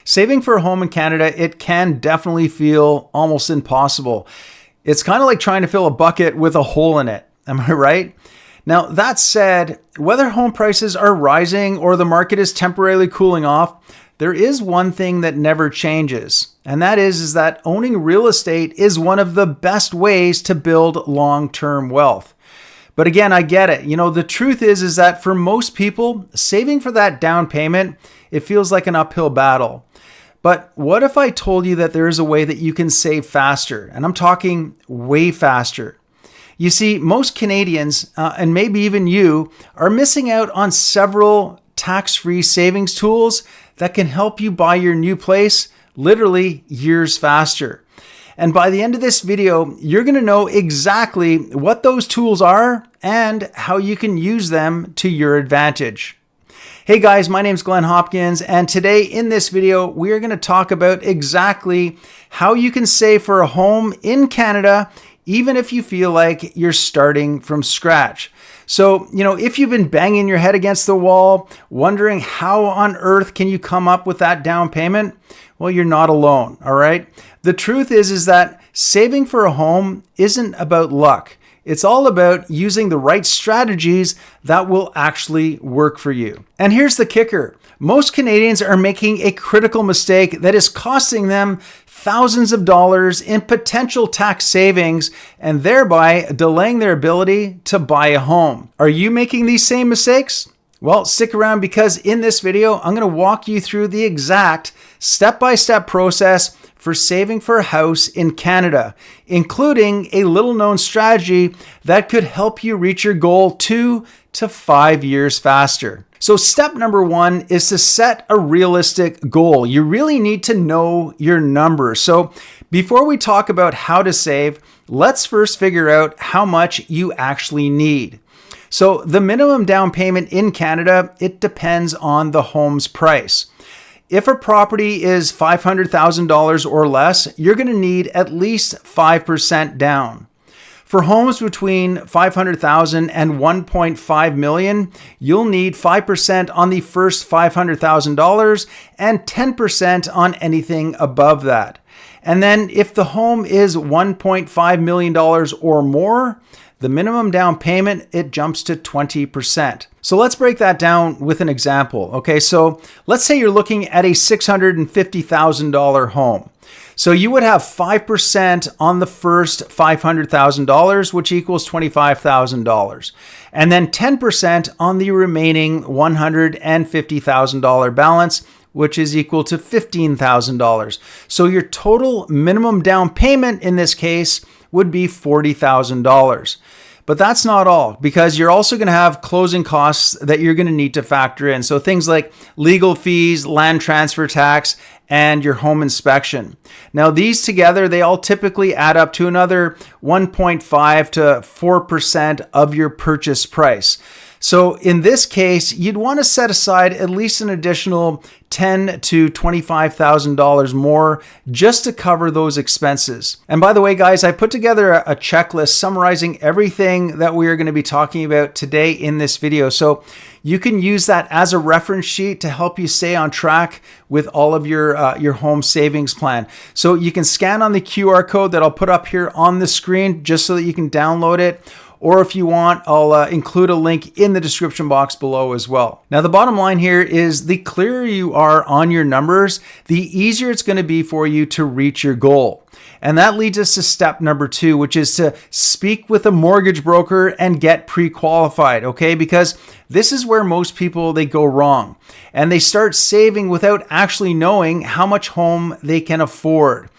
Saving for a home in Canada, it can definitely feel almost impossible. It's kind of like trying to fill a bucket with a hole in it. Am I right? Now, that said, whether home prices are rising or the market is temporarily cooling off, there is one thing that never changes, and that is that owning real estate is one of the best ways to build long-term wealth. But again, I get it. The truth is that for most people, saving for that down payment, it feels like an uphill battle. But what if I told you that there is a way that you can save faster? And I'm talking way faster. You see, most Canadians, and maybe even you, are missing out on several tax-free savings tools that can help you buy your new place literally years faster. And by the end of this video, you're going to know exactly what those tools are and how you can use them to your advantage. Hey guys, my name is Glen Hopkins, and today in this video, we are going to talk about exactly how you can save for a home in Canada, even if you feel like you're starting from scratch. So, if you've been banging your head against the wall, wondering how on earth can you come up with that down payment, well, you're not alone, all right? The truth is that saving for a home isn't about luck. It's all about using the right strategies that will actually work for you. And here's the kicker. Most Canadians are making a critical mistake that is costing them thousands of dollars in potential tax savings and thereby delaying their ability to buy a home. Are you making these same mistakes? Well, stick around because in this video, I'm going to walk you through the exact step-by-step process for saving for a house in Canada, including a little-known strategy that could help you reach your goal 2 to 5 years faster. So step number 1 is to set a realistic goal. You really need to know your numbers. So before we talk about how to save, let's first figure out how much you actually need. So the minimum down payment in Canada, it depends on the home's price. If a property is $500,000 or less, you're going to need at least 5% down. For homes between $500,000 and $1.5 million, you'll need 5% on the first $500,000 and 10% on anything above that. And then if the home is $1.5 million or more, the minimum down payment, it jumps to 20%. So let's break that down with an example. Okay, so let's say you're looking at a $650,000 home. So you would have 5% on the first $500,000, which equals $25,000. And then 10% on the remaining $150,000 balance, which is equal to $15,000. So your total minimum down payment in this case would be $40,000. But that's not all, because you're also going to have closing costs that you're going to need to factor in. So things like legal fees, land transfer tax, and your home inspection. Now these together, they all typically add up to another 1.5 to 4% of your purchase price. So in this case, you'd want to set aside at least an additional $10,000 to $25,000 more just to cover those expenses. And by the way, guys, I put together a checklist summarizing everything that we are going to be talking about today in this video. So you can use that as a reference sheet to help you stay on track with all of your home savings plan. So you can scan on the QR code that I'll put up here on the screen just so that you can download it. Or if you want, I'll include a link in the description box below as well. Now, the bottom line here is the clearer you are on your numbers, the easier it's going to be for you to reach your goal. And that leads us to step number 2, which is to speak with a mortgage broker and get pre-qualified, okay? Because this is where most people, they go wrong. And they start saving without actually knowing how much home they can afford.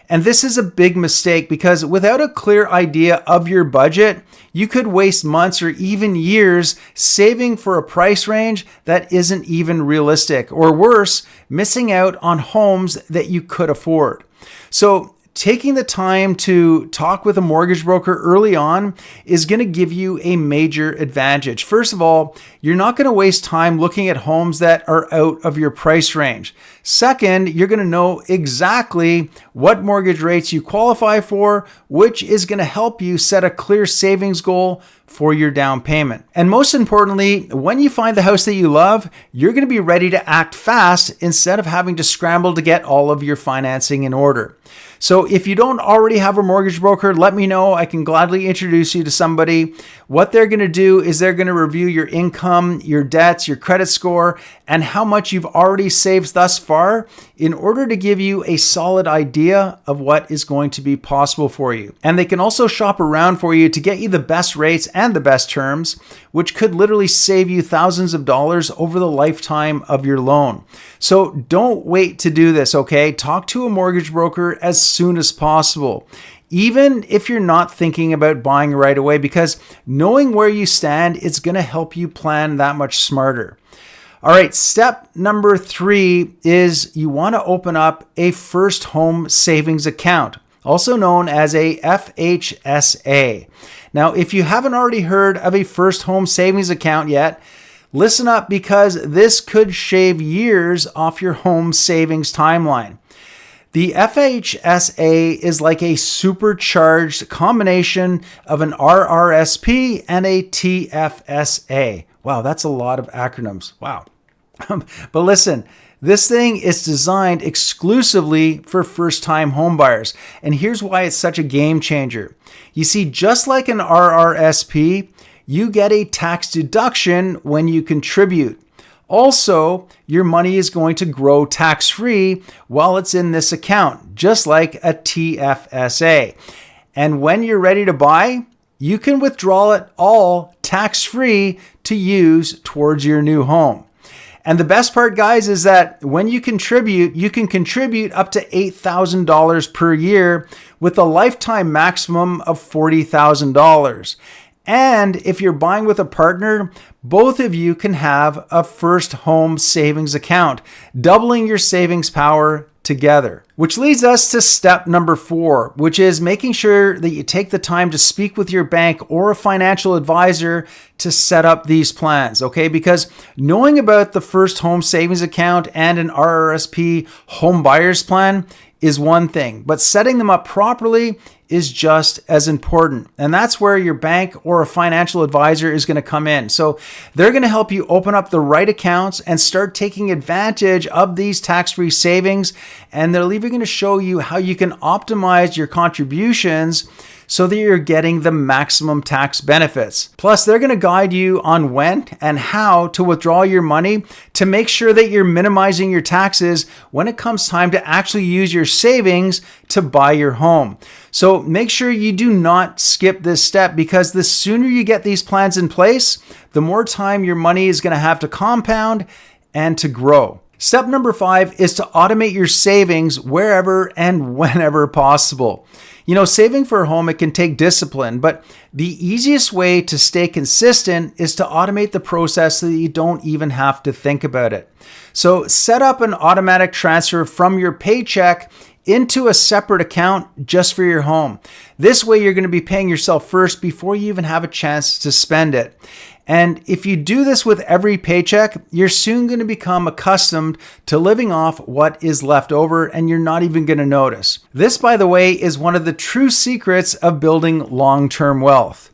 And this is a big mistake because without a clear idea of your budget, you could waste months or even years saving for a price range that isn't even realistic, or worse, missing out on homes that you could afford. So taking the time to talk with a mortgage broker early on is going to give you a major advantage. First of all, you're not going to waste time looking at homes that are out of your price range. Second, you're going to know exactly what mortgage rates you qualify for, which is going to help you set a clear savings goal for your down payment. And most importantly, when you find the house that you love, you're going to be ready to act fast instead of having to scramble to get all of your financing in order. So if you don't already have a mortgage broker, let me know. I can gladly introduce you to somebody. What they're going to do is they're going to review your income, your debts, your credit score, and how much you've already saved thus far in order to give you a solid idea of what is going to be possible for you. And they can also shop around for you to get you the best rates and the best terms, which could literally save you thousands of dollars over the lifetime of your loan. So don't wait to do this, okay? Talk to a mortgage broker as soon as possible, even if you're not thinking about buying right away, because knowing where you stand, it's going to help you plan that much smarter. All right, step number 3 is you want to open up a first home savings account, also known as a FHSA. Now, if you haven't already heard of a first home savings account yet, listen up, because this could shave years off your home savings timeline. The FHSA is like a supercharged combination of an RRSP and a TFSA. Wow, that's a lot of acronyms. Wow. But listen, this thing is designed exclusively for first-time homebuyers. And here's why it's such a game changer. You see, just like an RRSP, you get a tax deduction when you contribute. Also, your money is going to grow tax-free while it's in this account, just like a TFSA. And when you're ready to buy, you can withdraw it all tax-free to use towards your new home. And the best part, guys, is that when you can contribute up to $8,000 per year with a lifetime maximum of $40,000. And if you're buying with a partner, both of you can have a first home savings account, doubling your savings power together. Which leads us to step number 4, which is making sure that you take the time to speak with your bank or a financial advisor to set up these plans, okay? Because knowing about the first home savings account and an RRSP home buyer's plan is one thing, but setting them up properly is just as important. And that's where your bank or a financial advisor is going to come in. So they're going to help you open up the right accounts and start taking advantage of these tax-free savings. And they're even going to show you how you can optimize your contributions so that you're getting the maximum tax benefits. Plus, they're going to guide you on when and how to withdraw your money to make sure that you're minimizing your taxes when it comes time to actually use your savings to buy your home. So make sure you do not skip this step, because the sooner you get these plans in place, the more time your money is going to have to compound and to grow. Step number 5 is to automate your savings wherever and whenever possible. You know, saving for a home, it can take discipline, but the easiest way to stay consistent is to automate the process so that you don't even have to think about it. So set up an automatic transfer from your paycheck into a separate account just for your home. This way, you're going to be paying yourself first before you even have a chance to spend it. And if you do this with every paycheck, you're soon going to become accustomed to living off what is left over, and you're not even going to notice. This, by the way, is one of the true secrets of building long-term wealth.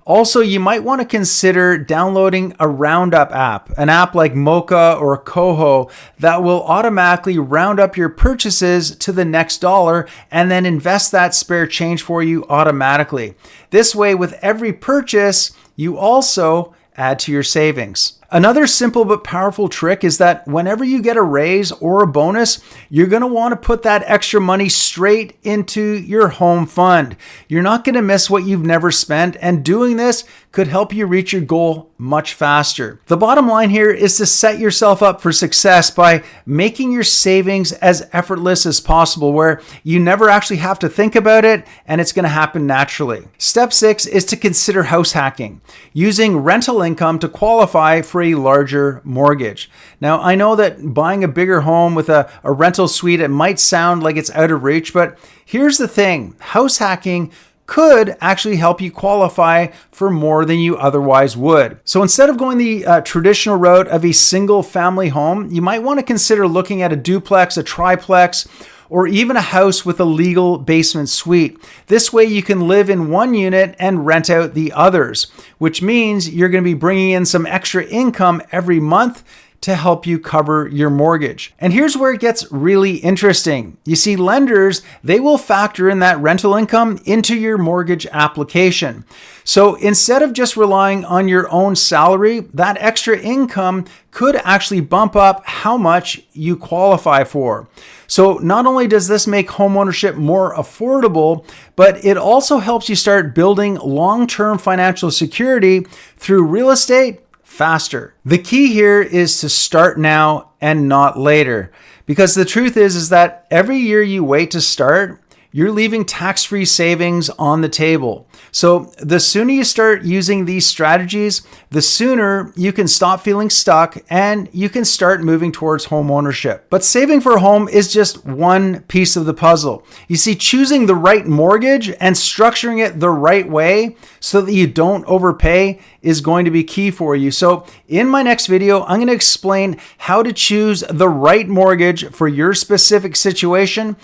Also, you might want to consider downloading a Roundup app, an app like Mocha or Koho that will automatically round up your purchases to the next dollar and then invest that spare change for you automatically. This way, with every purchase, you also add to your savings. Another simple but powerful trick is that whenever you get a raise or a bonus, you're going to want to put that extra money straight into your home fund. You're not going to miss what you've never spent, and doing this could help you reach your goal much faster. The bottom line here is to set yourself up for success by making your savings as effortless as possible, where you never actually have to think about it and it's going to happen naturally. Step 6 is to consider house hacking, using rental income to qualify for a larger mortgage. Now, I know that buying a bigger home with a rental suite, it might sound like it's out of reach, but here's the thing. House hacking could actually help you qualify for more than you otherwise would. So instead of going the traditional route of a single family home, you might want to consider looking at a duplex, a triplex, or even a house with a legal basement suite. This way you can live in one unit and rent out the others, which means you're going to be bringing in some extra income every month to help you cover your mortgage. And here's where it gets really interesting. You see, lenders, they will factor in that rental income into your mortgage application. So instead of just relying on your own salary, that extra income could actually bump up how much you qualify for. So not only does this make homeownership more affordable, but it also helps you start building long-term financial security through real estate faster. The key here is to start now and not later, because the truth is that every year you wait to start, you're leaving tax-free savings on the table. So the sooner you start using these strategies, the sooner you can stop feeling stuck and you can start moving towards home ownership. But saving for a home is just one piece of the puzzle. You see, choosing the right mortgage and structuring it the right way so that you don't overpay is going to be key for you. So in my next video, I'm going to explain how to choose the right mortgage for your specific situation,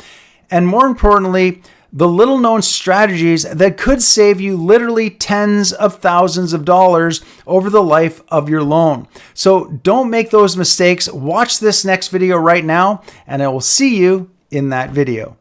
and more importantly, the little known strategies that could save you literally tens of thousands of dollars over the life of your loan. So don't make those mistakes. Watch this next video right now, and I will see you in that video.